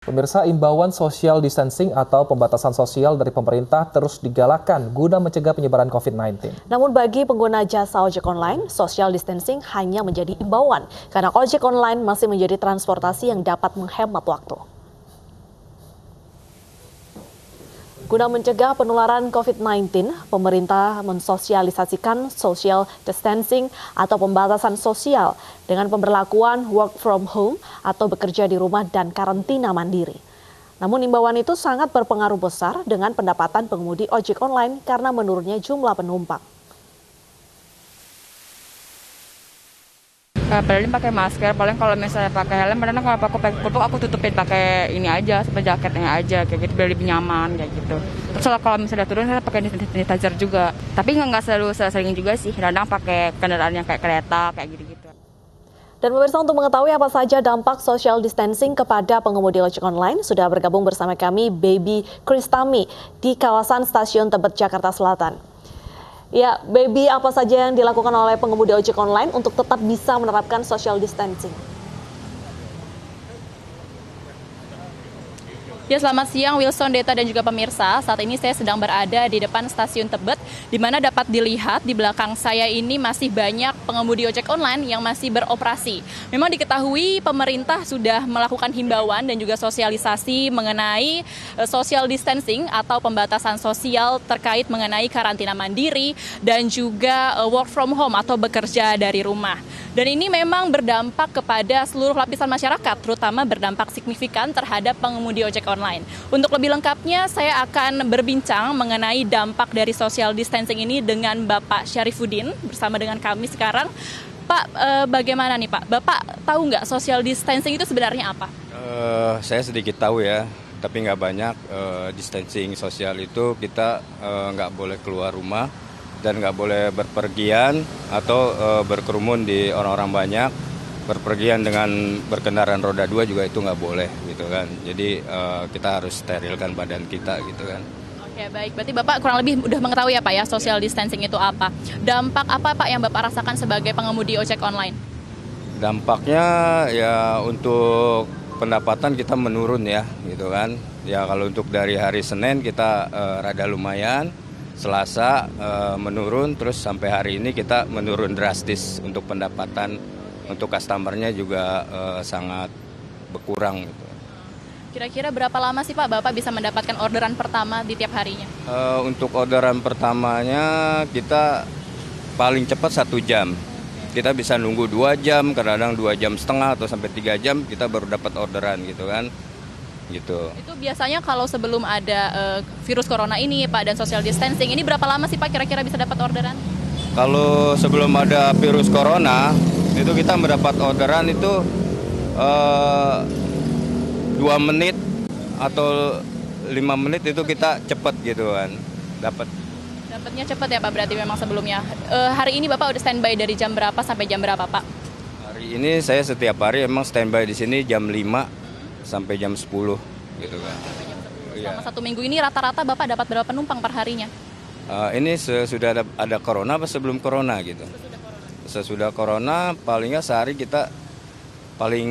Pemirsa, imbauan social distancing atau pembatasan sosial dari pemerintah terus digalakan guna mencegah penyebaran COVID-19. Namun bagi pengguna jasa ojek online, social distancing hanya menjadi imbauan karena ojek online masih menjadi transportasi yang dapat menghemat waktu. Guna mencegah penularan COVID-19, pemerintah mensosialisasikan social distancing atau pembatasan sosial dengan pemberlakuan work from home atau bekerja di rumah dan karantina mandiri. Namun imbauan itu sangat berpengaruh besar dengan pendapatan pengemudi ojek online karena menurunnya jumlah penumpang. Paling pakai masker, paling kalau misalnya pakai helm, kadang kalau aku pakai kulpuk aku tutupin pakai ini aja, seperti jaketnya aja, kayak gitu biar lebih nyaman kayak gitu. Terus kalau misalnya turun saya pakai sanitizer juga, tapi nggak selalu sering juga sih, kadang pakai kendaraan yang kayak kereta kayak gitu-gitu. Dan pemirsa, untuk mengetahui apa saja dampak social distancing kepada pengemudi ojek online, sudah bergabung bersama kami Baby Kristami di kawasan Stasiun Tebet, Jakarta Selatan. Ya, Baby, apa saja yang dilakukan oleh pengemudi ojek online untuk tetap bisa menerapkan social distancing? Ya, selamat siang Wilson, Deta, dan juga pemirsa. Saat ini saya sedang berada di depan Stasiun Tebet, di mana dapat dilihat di belakang saya ini masih banyak pengemudi ojek online yang masih beroperasi. Memang diketahui pemerintah sudah melakukan himbauan dan juga sosialisasi mengenai social distancing atau pembatasan sosial terkait mengenai karantina mandiri dan juga work from home atau bekerja dari rumah. Dan ini memang berdampak kepada seluruh lapisan masyarakat, terutama berdampak signifikan terhadap pengemudi ojek online. Untuk lebih lengkapnya, saya akan berbincang mengenai dampak dari social distancing ini dengan Bapak Syarifuddin bersama dengan kami sekarang. Pak, bagaimana nih Pak? Bapak tahu nggak social distancing itu sebenarnya apa? Saya sedikit tahu ya, tapi nggak banyak. Distancing sosial itu kita nggak boleh keluar rumah dan nggak boleh berpergian atau berkerumun di orang-orang banyak. Berpergian dengan berkendaraan roda 2 juga itu nggak boleh gitu kan. Jadi kita harus sterilkan badan kita gitu kan. Oke, baik. Berarti Bapak kurang lebih udah mengetahui ya Pak ya, social distancing itu apa. Dampak apa Pak yang Bapak rasakan sebagai pengemudi ojek online? Dampaknya ya untuk pendapatan kita menurun ya gitu kan. Ya kalau untuk dari hari Senin kita rada lumayan. Selasa menurun, terus sampai hari ini kita menurun drastis untuk pendapatan, untuk customer-nya juga sangat berkurang. Gitu. Kira-kira berapa lama sih Pak Bapak bisa mendapatkan orderan pertama di tiap harinya? Untuk orderan pertamanya kita paling cepat 1 jam. Kita bisa nunggu 2 jam, kadang-kadang 2 jam setengah atau sampai 3 jam kita baru dapat orderan gitu kan. Gitu. Itu biasanya kalau sebelum ada virus corona ini Pak dan social distancing, ini berapa lama sih Pak kira-kira bisa dapat orderan? Kalau sebelum ada virus corona itu kita mendapat orderan itu 2 menit atau 5 menit itu kita cepat gitu kan Dapatnya cepat ya Pak, berarti memang sebelumnya. Hari ini Bapak udah standby dari jam berapa sampai jam berapa Pak? Hari ini saya setiap hari emang standby di sini jam 5 sampai jam 10 gitu kan. Selama 1 minggu ini rata-rata Bapak dapat berapa penumpang per harinya? Ini sesudah ada corona apa sebelum corona gitu? Sesudah corona palingnya sehari kita paling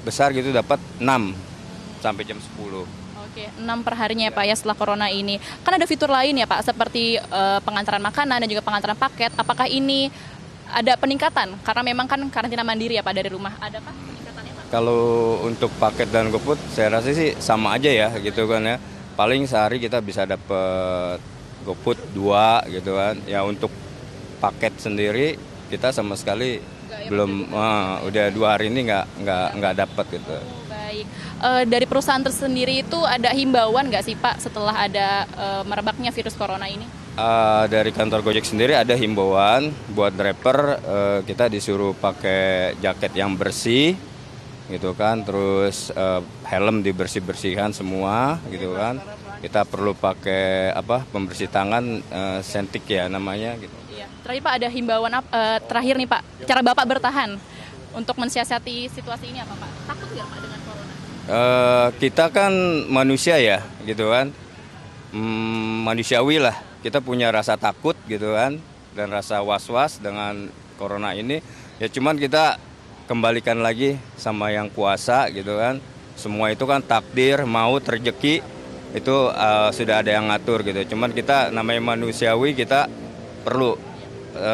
besar gitu dapat 6 sampai jam 10. Oke, 6 per harinya ya Pak ya setelah corona ini. Kan ada fitur lain ya Pak, seperti pengantaran makanan dan juga pengantaran paket. Apakah ini ada peningkatan? Karena memang kan karantina mandiri ya Pak dari rumah. Adakah peningkatannya Pak? Kalau untuk paket dan GoFood saya rasa sih sama aja ya gitu kan ya. Paling sehari kita bisa dapat GoFood 2 gitu kan. Ya untuk paket sendiri kita sama sekali belum udah 2 hari ini nggak dapat gitu. Baik, dari perusahaan tersendiri itu ada himbauan nggak sih Pak setelah ada merebaknya virus corona ini? Dari kantor Gojek sendiri ada himbauan buat driver, kita disuruh pakai jaket yang bersih gitu kan, terus helm dibersih-bersihkan semua gitu kan. Kita perlu pakai pembersih tangan, Sentik ya namanya gitu. Iya. Terakhir Pak ada himbauan terakhir nih Pak, cara Bapak bertahan untuk mensiasati situasi ini apa Pak? Takut nggak Pak dengan corona? Kita kan manusia ya gitu kan, manusiawi lah. Kita punya rasa takut gitu kan dan rasa was-was dengan corona ini. Ya cuman kita kembalikan lagi sama yang kuasa gitu kan, semua itu kan takdir, maut, rezeki itu sudah ada yang ngatur gitu. Cuman kita namanya manusiawi, kita perlu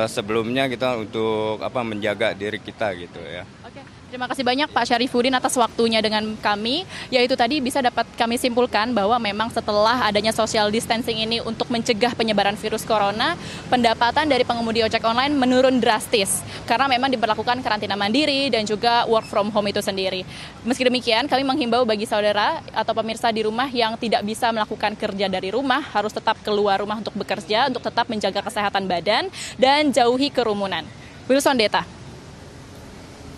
sebelumnya kita untuk menjaga diri kita gitu ya. Oke, terima kasih banyak Pak Syarifudin atas waktunya dengan kami. Yaitu tadi bisa dapat kami simpulkan bahwa memang setelah adanya social distancing ini untuk mencegah penyebaran virus corona, pendapatan dari pengemudi ojek online menurun drastis karena memang diberlakukan karantina mandiri dan juga work from home itu sendiri. Meski demikian, kami menghimbau bagi saudara atau pemirsa di rumah yang tidak bisa melakukan kerja dari rumah harus tetap keluar rumah untuk bekerja, untuk tetap menjaga kesehatan badan dan jauhi kerumunan. Wilson Deta.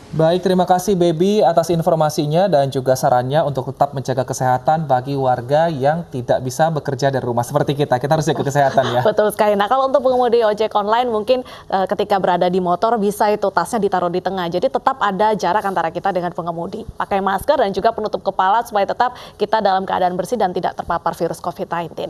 Baik, terima kasih Baby atas informasinya dan juga sarannya untuk tetap menjaga kesehatan bagi warga yang tidak bisa bekerja dari rumah seperti kita. Kita harus jaga kesehatan ya. Betul sekali. Nah, kalau untuk pengemudi ojek online mungkin ketika berada di motor bisa itu tasnya ditaruh di tengah. Jadi tetap ada jarak antara kita dengan pengemudi. Pakai masker dan juga penutup kepala supaya tetap kita dalam keadaan bersih dan tidak terpapar virus COVID-19.